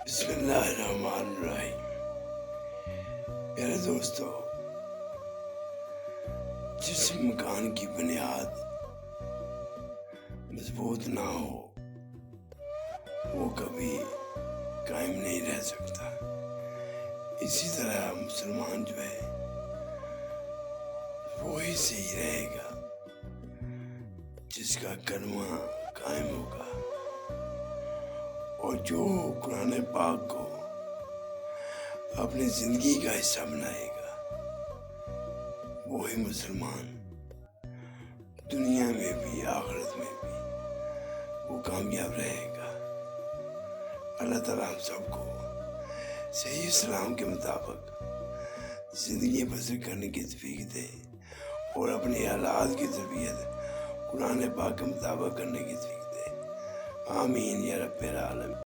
بسم اللہ الرحمن الرحیم۔ میرے دوستو، جس مکان کی بنیاد مضبوط نہ ہو وہ کبھی قائم نہیں رہ سکتا۔ اسی طرح مسلمان جو ہے وہی صحیح رہے گا جس کا کلمہ قائم ہوگا، اور جو قرآن پاک کو اپنی زندگی کا حصہ بنائے گا وہی مسلمان دنیا میں بھی آخرت میں بھی وہ کامیاب رہے گا۔ اللہ تعالیٰ ہم سب کو صحیح اسلام کے مطابق زندگی بسر کرنے کی توفیق دے اور اپنی حالات کی تربیت قرآن پاک کے مطابق کرنے کی توفیق دے۔ آمین یا رب العالمین۔